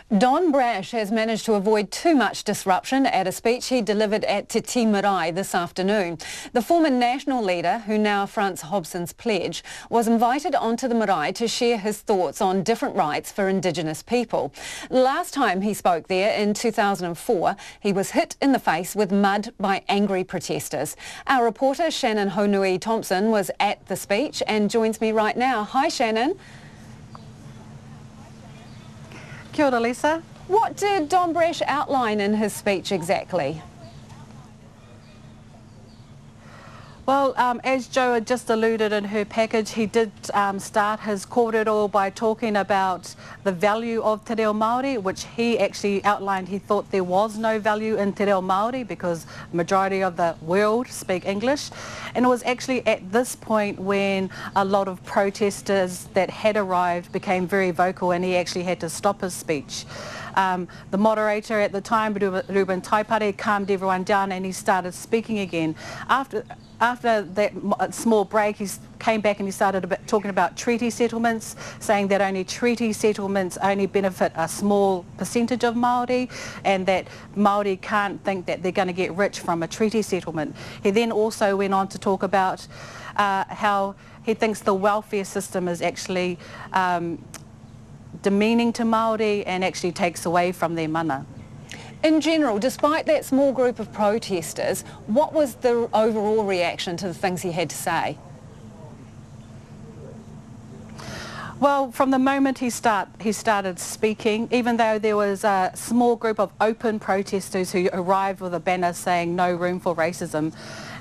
Don Brash has managed to avoid too much disruption at a speech he delivered at Te Tii marae this afternoon. The former national leader, who now fronts Hobson's pledge, was invited onto the marae to share his thoughts on different rights for Indigenous people. Last time he spoke there in 2004, he was hit in the face with mud by angry protesters. Our reporter Shannon Haunui-Thompson was at the speech and joins me right now. Hi Shannon. Kia ora, Lisa. What did Don Brash outline in his speech exactly? Well, as Jo had just alluded in her package, he did start his kōrero by talking about the value of te reo Māori, which he actually outlined. He thought there was no value in te reo Māori because the majority of the world speak English. And it was actually at this point when a lot of protesters that had arrived became very vocal, and he actually had to stop his speech. The moderator at the time, Ruben Taipare, calmed everyone down and he started speaking again. After that small break, he came back and he started talking about treaty settlements, saying that only treaty settlements only benefit a small percentage of Māori, and that Māori can't think that they're going to get rich from a treaty settlement. He then also went on to talk about how he thinks the welfare system is actually demeaning to Māori and actually takes away from their mana. In general, despite that small group of protesters, what was the overall reaction to the things he had to say? Well, from the moment he started speaking, even though there was a small group of open protesters who arrived with a banner saying no room for racism,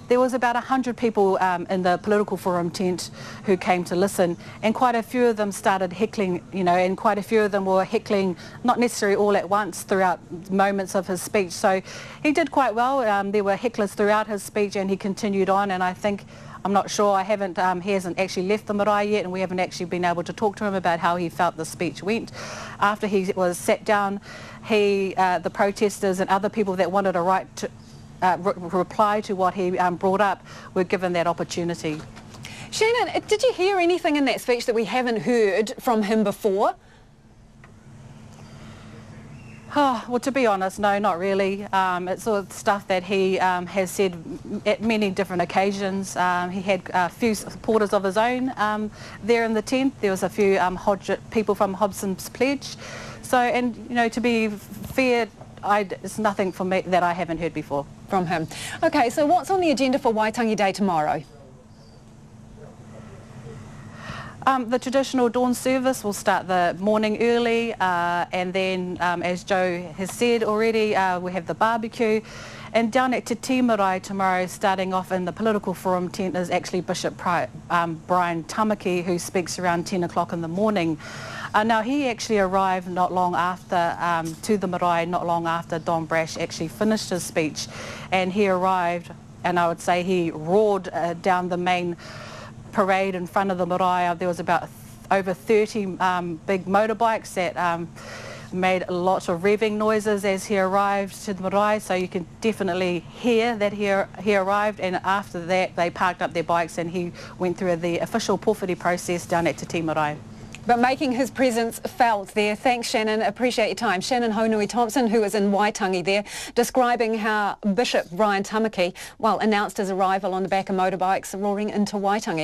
there was about 100 people in the political forum tent who came to listen, and quite a few of them started heckling, and quite a few of them were heckling, not necessarily all at once, throughout moments of his speech. So he did quite well. There were hecklers throughout his speech, and he continued on, and I'm not sure, he hasn't actually left the marae yet, and we haven't actually been able to talk to him about how he felt the speech went. After he was sat down, the protesters and other people that wanted a right to reply to what he brought up were given that opportunity. Shannon, did you hear anything in that speech that we haven't heard from him before? Well, to be honest, no, not really. It's all stuff that he has said at many different occasions. He had a few supporters of his own there in the tent. There was a few people from Hobson's pledge. So, and to be fair, it's nothing from me that I haven't heard before. From him. Okay, so what's on the agenda for Waitangi Day tomorrow? The traditional dawn service will start the morning early, and then, as Jo has said already, we have the barbecue. And down at Te Tii marae tomorrow, starting off in the political forum tent, is actually Bishop Brian Tamaki, who speaks around 10 o'clock in the morning. Now, he actually arrived not long after, to the marae, not long after Don Brash actually finished his speech. And he arrived, and I would say he roared down the main parade in front of the marae. There was about over 30 big motorbikes that made a lot of revving noises as he arrived to the marae, so you can definitely hear that he arrived. And after that, they parked up their bikes and he went through the official pōwhiri process down at Te Tii marae. But making his presence felt there. Thanks, Shannon. Appreciate your time. Shannon Haunui-Thompson, who was in Waitangi there, describing how Bishop Brian Tamaki, announced his arrival on the back of motorbikes roaring into Waitangi.